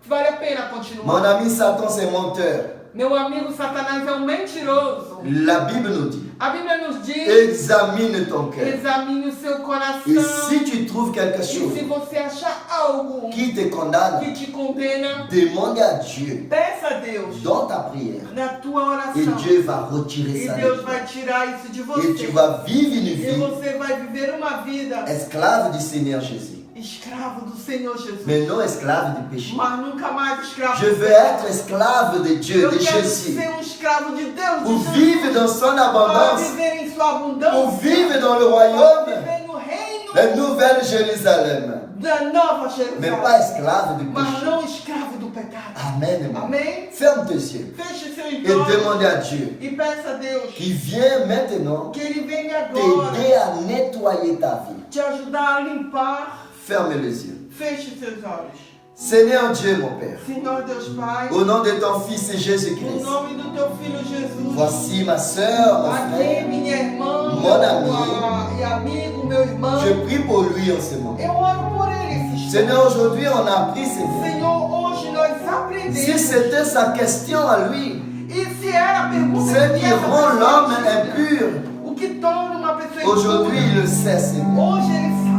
vale a pena Mon continuar. ami Satan, c'est menteur. Meu amigo Satanás é um mentiroso. La Bible nous dit, A Bíblia nos diz: examine ton cœur. examine o seu coração. Et si tu trouves quelque E chose se você achar algo qui te condamne, que te condena, demande à Dieu peça a Deus dans ta prière. na tua Et oração. Dieu va retirer E ça de Deus toi. vai tirar isso de Et você. tu vas vivre une E vie você vai viver uma vida esclave du Seigneur Jésus. escravo do Senhor Jesus. Mais non esclave du péché. Mas nunca mais escravo Je do veux pecado. être esclave de Dieu, Eu de quero Jésus. ser escravo de Deus, Pour de Jesus, vivre dans son para abondance. viver em sua abundância, Pour vivre dans le para royaume. viver no reino La nouvelle Jérusalem. da Nova Mais Jerusalém, pas esclave du mas péché. não escravo do pecado. Amen. Amém? Ferme tes yeux Feche seus et olhos demande à Dieu e peça a Deus qui vient maintenant que Ele venha agora t'aider à nettoyer ta vie. te ajudar a limpar. Ferme les yeux. Feche seus olhos. Seigneur Dieu, mon Père, Senhor Deus Pai, au nom de ton Fils no Jésus-Christ, nome do Teu Filho Jesus, voici ma soeur, mon aqui frère. minha irmã, Mon ami. e amigo, meu irmão, Je prie pour lui en ce moment. eu oro por ele esse instante. Seigneur, aujourd'hui on a appris, Seigneur. Senhor, hoje nós Si aprendemos. c'était sa question à lui, E se era a pergunta ce que qui essa rend pessoa l'homme tinha, impur, o que torna uma pessoa aujourd'hui impura, il le sait, Seigneur. hoje ele sabe.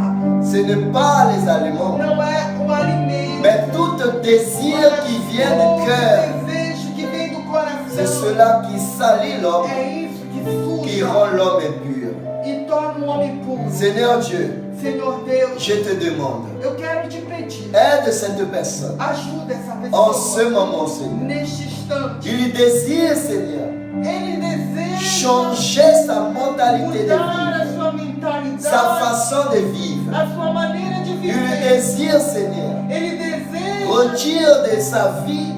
Ce n'est pas les aliments, Não é o alimento, mais tout désir qui vient du cœur. o desejo que vem do C'est coração. cela qui salit l'homme, É isso que qui suja rend l'homme impur. e torna um homem puro. Seigneur Dieu, Senhor Deus, je te demande, eu quero te pedir, aide cette personne ajuda essa en pessoa ce moment, Seigneur. neste instante. Il désire, Seigneur, Ele deseja changer sa mentalité de mudar a vivre, sua mentalidade, sa façon de vivre. a sua maneira de Il viver. désire, Seigneur, Ele deseja retire de sa vie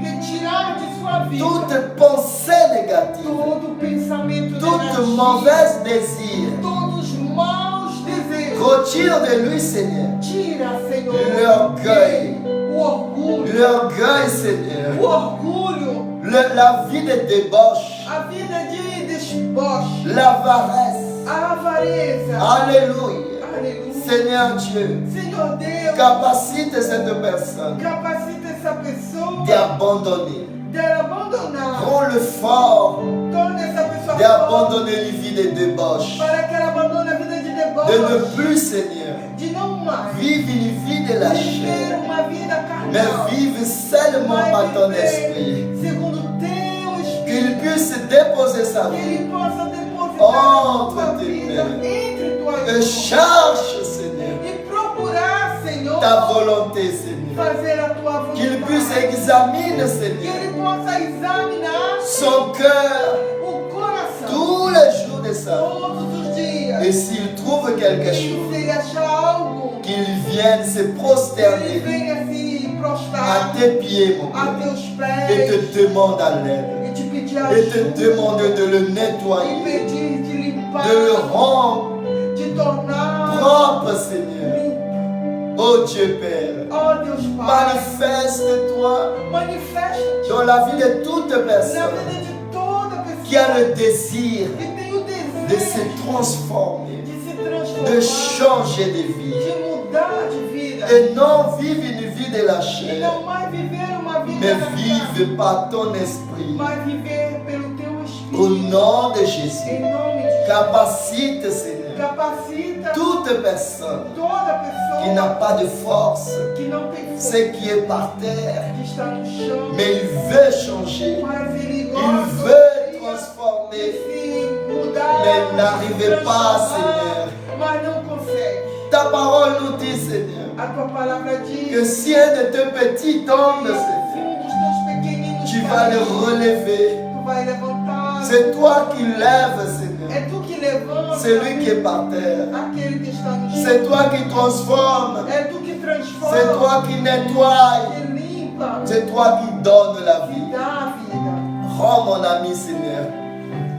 retirar de sua vida toute pensée négative, todo pensamento tout negativo, mauvais désir. todos os maus desejos. Retire de lui, Seigneur, Tira, Senhor, l'orgueil, o orgulho, l'orgueil, Seigneur, o orgulho, la vie de débauche, a vida de deboche, l'avarice. a avareza. Alléluia. Aleluia. Seigneur Dieu, Senhor Deus, capacite cette personne capacita essa pessoa d'abandonner. dela abandonar. Rends-le fort Torna essa pessoa forte d'abandonner les vies de débauche. para que ela abandone a vida de De deboche, ne plus, Seigneur, de não mais vivre une vie de la viver chair, uma vida carnal, mais vivre seulement mas par ton viver esprit. segundo o teu Qu'il Espírito, puisse déposer sa que vie ele possa depositar Entre a sua tes vida mains. entre tuas et mãos cherche, Seigneur, e procurar, Senhor, ta volonté, Seigneur. fazer a tua vontade. Qu'il puisse examiner, Que Seigneur, ele possa examinar son cœur o coração tous les jours de sa vie. todos os dias. Et s'il trouve quelque E chose, se ele achar algo, qu'il vienne se que ele prosterner venha se à prostrar tes pieds, mon a Père, teus et pés te demande à l'aide, e te pedir et te ajuda demande de le e nettoyer, pedir de limpar, de le rendre de tornar propre, Seigneur. limpo. Oh Dieu Père, Oh Deus Pai, manifeste-toi manifesta-te dans la vie de toute na personne vida de toda qui a pessoa le désir que tem o de se desejo transformer, de se de transformar, changer de vie, de mudar de vida et non vivre une vie de la e chair, não mais viver uma vida mais da carne, vivre par ton esprit. mas viver pelo teu Au Espírito. nom de Em Jésus, nome de Jesus, capacite, Seigneur, capacita toute personne toda qui n'a pessoa pas de force, que não tem força, ce qui est par terre, que está no chão, mais il veut changer, mas ele il gosta veut de transformer, se mudar, mais il n'arrive se pas, transformar, Seigneur. mas não consegue. Ta parole nous dit, Seigneur, A tua palavra diz que si un de tes petits tombe, que Seigneur, dos teus pequeninos tu vas le caminhos, relever. tu vai levantar. C'est toi qui lèves, Seigneur. É tu que levanta Celui qui est par terre. aquele que está no chão. C'est toi qui transformes. É tu que transforma, C'est toi qui nettoie. que limpa, C'est toi qui donne la que vie. dá a vida. Rends mon ami, Seigneur,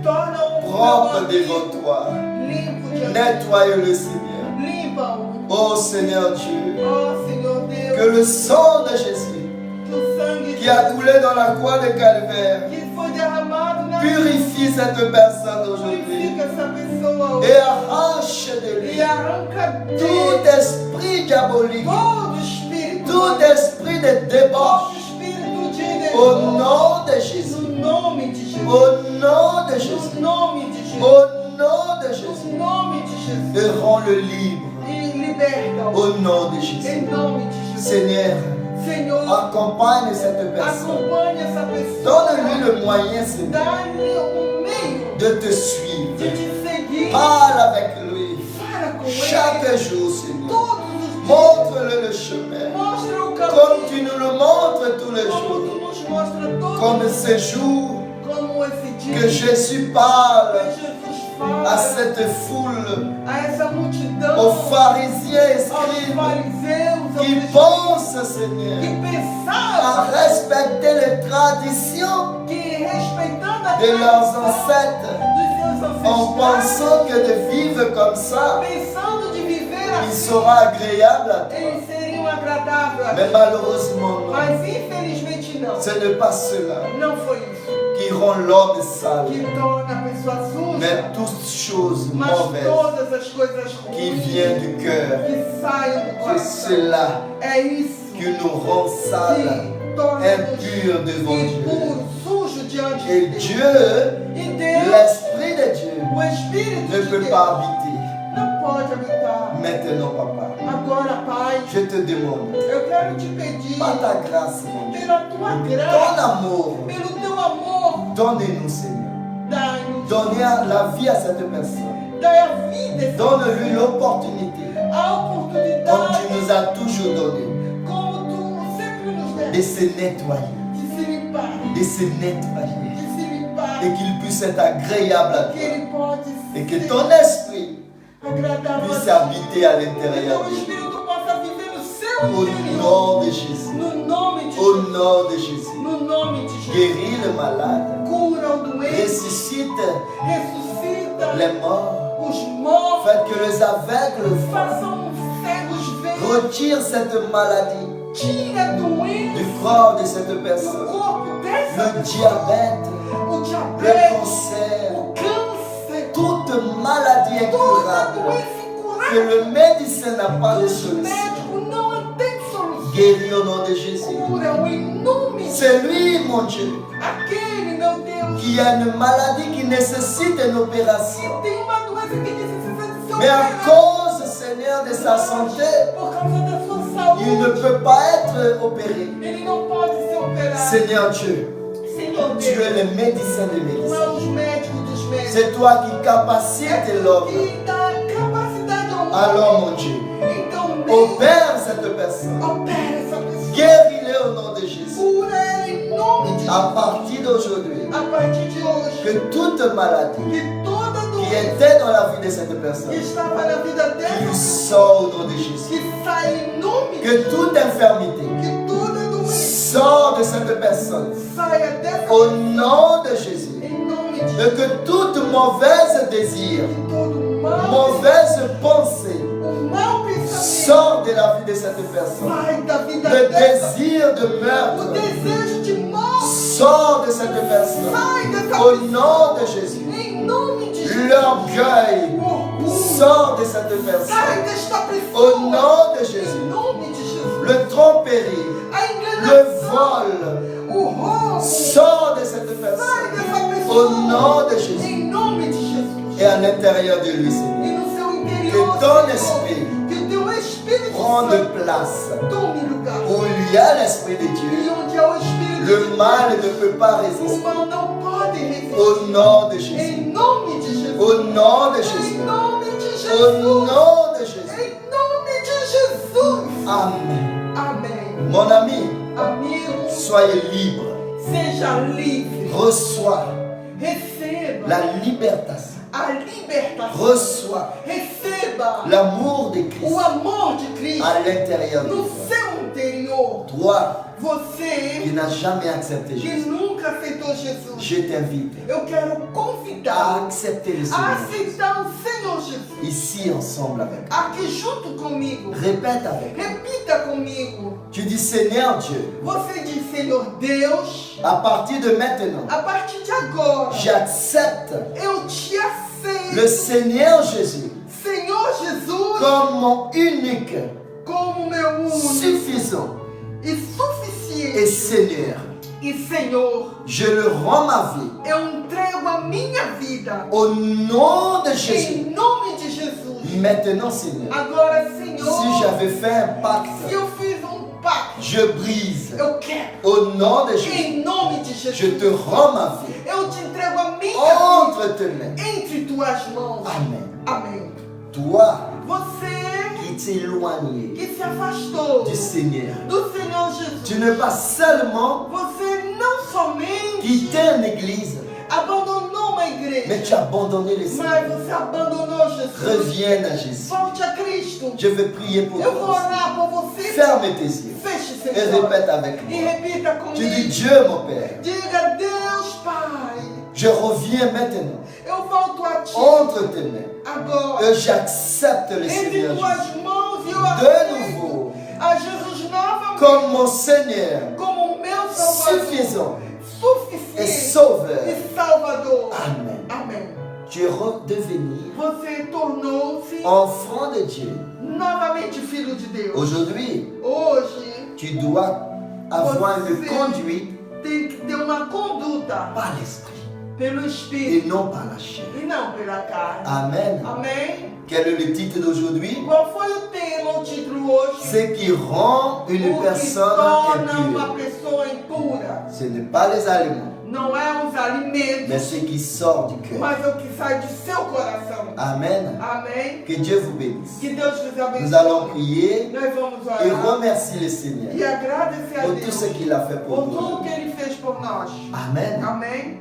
Torna o propre meu devant amigo toi. limpo diante de Nettoie-le, Seigneur. Limpa-o. Oh Seigneur Dieu, Oh Senhor Deus, que le sang de Jésus que o sangue qui a coulé dans la croix de Calvaire que foi derramado na purifie cette personne aujourd'hui purifica essa pessoa et hoje arrache de lui e arranca tout dele esprit diabolique, todo espírito tout maligno, esprit de todo débauche. espírito de Au demônio, nom de Jésus, no nome de Jesus, au nom de no Jésus, nome de Jesus, au nom de Jésus, no nome de Jesus, et rends-le libre. e liberta-o Au nom de Jésus. em nome de Jesus. Seigneur, Senhor, accompagne cette personne. acompanhe essa pessoa, Donne-lui le moyen, Seigneur, dá-lhe o meio de te de suivre. te seguir. Parle avec lui Fala com chaque ele jour, Seigneur. todos os dias. Montre-le le chemin. Mostra o Comme caminho. tu nous le montres tous les Como jours. tu nos mostra todos Comme ce jour como esse dia que Jésus parle que Jesus fala à cette foule, a essa multidão, aux pharisiens et aos scribes fariseus, aos qui escribas, pensent, Seigneur, que à pensavam respecter les traditions que respeitando a de leurs tradição ancêtres, dos seus en ancestrais, pensant que de vivre comme ça, pensando de viver il assim, sera agréable à toi. eles seriam agradáveis. Mais malheureusement, non. Mas infelizmente não. Ce n'est pas cela Não foi isso qui rend l'homme sale, que torna a pessoa suja, mais toutes choses mas mauvaises todas as coisas qui ruins viennent du cœur. que saem do C'est coração. cela É isso qui nous rend sales, que torna impurs devant Dieu. impuro, sujo diante Et de Deus. Dieu, E Deus, l'Esprit de Dieu, o Espírito ne de peut Deus, pas habiter. não pode habitar. Maintenant, papa, Agora, Pai, je te demande, eu quero te pedir, par ta grâce, mon Dieu, pela tua ton graça, amour, pelo teu amor, donne-nous, Seigneur. dai-nos, Donnez la vie à cette personne. dai a vida, Donne-lui l'opportunité, a comme oportunidade, tu nous as toujours donné, como tu sempre nos de deste, se nettoyer, de se limpar, de se nettoyer, de se limpar, et qu'il puisse être agréable à que toi, ele pode et que ser ton esprit agradável puisse a ti. habiter à Que l'intérieur teu de nous. Espírito possa viver no seu Au interior. nom de Jésus, No nome de au Jesus. nom de Jésus, No nome de Jesus. guéris le malade, Cura o doente. ressuscite Ressuscita les morts, os mortos. faites que les aveugles voient, Façam os cegos ver. retire cette maladie Tira a doença du corps de cette do personne, corpo dessa le pessoa. diabète, O le diabetes. cancer, O câncer. toute maladie Toda incurable, doença que incurada. le médecin n'a pas de Os solution. médicos não têm solução. Guéris au nom de Jésus. Cura-o em nome de C'est lui, mon Dieu, aquele, meu Deus, qui a une maladie qui nécessite une opération. tem uma doença que necessita de ser Mais à operada. cause, Seigneur, de sa santé, Por causa da sua il ne saúde, peut pas être opéré. ele não pode ser operado. Seigneur Dieu, Senhor tu es Deus, le médecin des tu é médecins. os médicos dos médicos. C'est toi qui capacites l'homme. Que dá capacidade ao homem. Alors, mon Dieu, Então, Deus, opère cette personne. opera essa pessoa. Guéris-le au nom de Jésus. Cura ela em nome de À Jesus. partir d'aujourd'hui, A partir de hoje, que toute maladie que toda qui doença était dans la vie de cette que personne, estava na vida qu'il dela, sort au nom de Jésus. que sai em nome de Que toute infirmité que toda doença sort de cette personne saia dessa au nom de Jésus. em nome de Et que toute mauvaise désir, todo mal, mauvaise pensée, o O mau pensamento sort de la vie de cette personne. sai da vida Le dessa. désir de O meurtre desejo de morte sort de cette personne. sai dessa Au pessoa. nom de Jésus. Em nome de Jesus. L'orgueil O orgulho sort de cette sai personne. desta Au pessoa. nom de Em Jésus. nome de Jesus. Le tromperie, A le enganação, vol o roubo sort de cette sai personne. dessa Au pessoa. nom de Jésus. Em nome de Jesus. Et à l'intérieur de lui, E Seigneur, no seu interior, que ton Senhor, esprit que o teu Espírito prenne Santo place. tome lugar. Où il y a l'Esprit de E Dieu, onde há o Espírito de le mal ne Deus, peut pas o résister. mal não pode resistir. Au nom de Jésus. Em nome de Jesus. Au nom de Em Jésus. nome de Au Jesus. nom de Jésus. Em nome de Jesus. Amen. Amém. Mon ami, Amigo, soyez libre. seja livre. Reçois Receba la libertation. a libertação. Reçois Receba l'amour de o Christ amor de Cristo à l'intérieur de no toi. seu interior. Toi Você qui n'as jamais accepté que Jésus, nunca aceitou Jesus, je t'invite eu quero à convidar accepter le a Seigneur. aceitar o Senhor Jesus Ici ensemble avec toi. aqui junto comigo. Répète avec moi. Repita comigo. Tu dis Seigneur Dieu, Você diz, Senhor Deus, à partir de maintenant, a partir de agora, j'accepte eu te aceito, le Seigneur Jésus Senhor Jesus, comme mon unique, como meu único suffisant e suficiente. et Seigneur. E Senhor, Je le rends ma vie eu entrego a minha vida au nom de Jésus. em nome de Jesus. Maintenant, Seigneur, Agora, Senhor, si j'avais fait un se pacte, eu fiz pacto, je brise. eu quero. Au nom de Jésus, Em nome de je Jesus, te rends ma vie eu te entrego a minha vida entre tes mains. entre tuas mãos. Amen. Amém. Toi Você qui t'es éloigné que se afastou du Seigneur, do Senhor Jesus, tu n'es pas seulement você não somente quitté une église, abandonou uma igreja, mais tu as abandonné le Seigneur. mas você abandonou Jesus. Reviens à Jésus. Volte a Cristo. Je vais prier pour Eu vou toi. orar por você. Ferme tes yeux Feche seus et olhos. répète avec E moi. repita Tu dis comigo. Dieu mon Père, Diga, Deus Pai, je reviens maintenant eu volto a Ti entre tes mains agora. et j'accepte le Entre Seigneur Jésus Tuas mãos e eu de aceito nouveau a Jesus novamente comme mon Seigneur como o meu Salvador, suffisant et suficiente sauveur. e Salvador. Amen. Amém. Tu es redevenu Você tornou-se enfant de Dieu. novamente filho de Deus. Aujourd'hui, Hoje tu dois avoir une Você conduite tem que ter uma conduta par l'esprit pelo et Espírito non par la chair. e não pela carne. Amen. Amém? Quel est le titre d'aujourd'hui? Qual foi o tema, o título hoje? Ce qui rend une O que personne torna uma impure. pessoa impura. Ce n'est pas les aliments, Não é os alimentos, mais ce qui sort du cœur. mas é o que sai de seu coração. Amen. Amém? Que Dieu vous bénisse. Que Deus nos abençoe. Nous allons prier Nós vamos et orar remercier le Seigneur e agradecer a pour tout Deus ce qu'il a fait pour por tudo nous. que Ele fez por nós. Amen. Amém?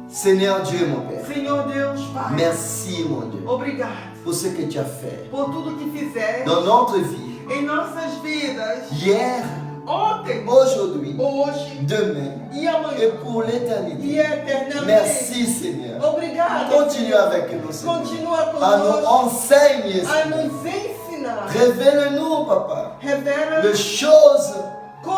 Seigneur Dieu, mon Père, Senhor Deus, Pai, merci, mon Dieu, obrigado pour ce que tu as fait por tudo que fizeste dans notre vie, em nossas vidas, hier, ontem, aujourd'hui, hoje demain e et amanhã pour e l'éternité. eternamente. Merci, Seigneur. Obrigado. Continue avec nous, Seigneur. Continua À nous conosco enseigner, a Seigneur. nos ensinar. Révèle-nous, Papa, Revela les choses qui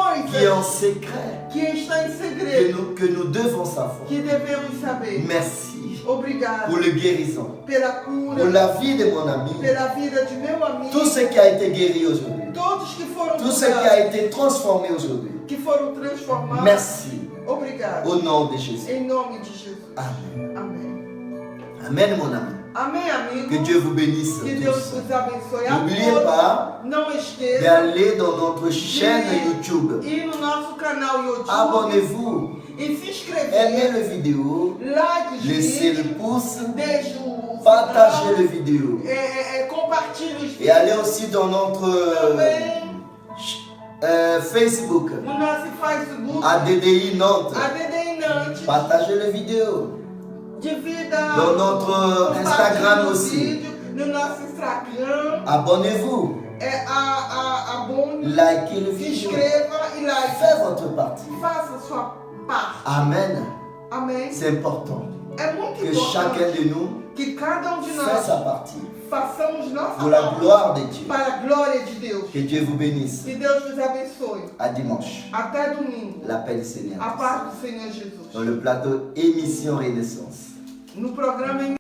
est en coisas secret que está em que segredo, que nous devons savoir. que devemos saber. Merci Obrigado pour le guérison, pela pour cura, la vie de mon ami, pela vida de meu amigo, tout ce qui a été guéri aujourd'hui, todos que foram tout ce qui a curados, été transformé aujourd'hui. que foram transformados. Merci Obrigado. au nom de Jésus. Em nome de Jesus. Amen. Amém. Amen, mon ami. Amém, amigo. Que Dieu vous bénisse Que Deus tous. nos abençoe a N'oubliez todos. pas Não esqueça d'aller dans notre chaîne YouTube. de ir no nosso canal YouTube Abonnez-vous, e se inscrever. aimez la vidéo, Like os laissez le vídeos, pouce, deixe o partagez sinal, la vidéo. compartilhe os Et allez vídeos aussi dans notre também Facebook, no nosso Facebook, ADDI Nantes. ADD Nantes, Partagez la vidéo. divida Dans notre compartilhe Instagram o aussi. vídeo, no nosso Instagram, Abonnez-vous, abone, likez le se vidéo. inscreva e like. Faites votre partie. Faça a sua parte. Amen. Amém. C'est important É muito que importante chacun de nous Que cada de fait nós sa partie façamos nossa pour la parte gloire de Dieu. para a glória de Deus. Que Dieu vous bénisse. Que Deus nos abençoe. À dimanche. Até domingo. La paix du Seigneur. A paz do Senhor Jesus. Dans le plateau Émission Renaissance. No programa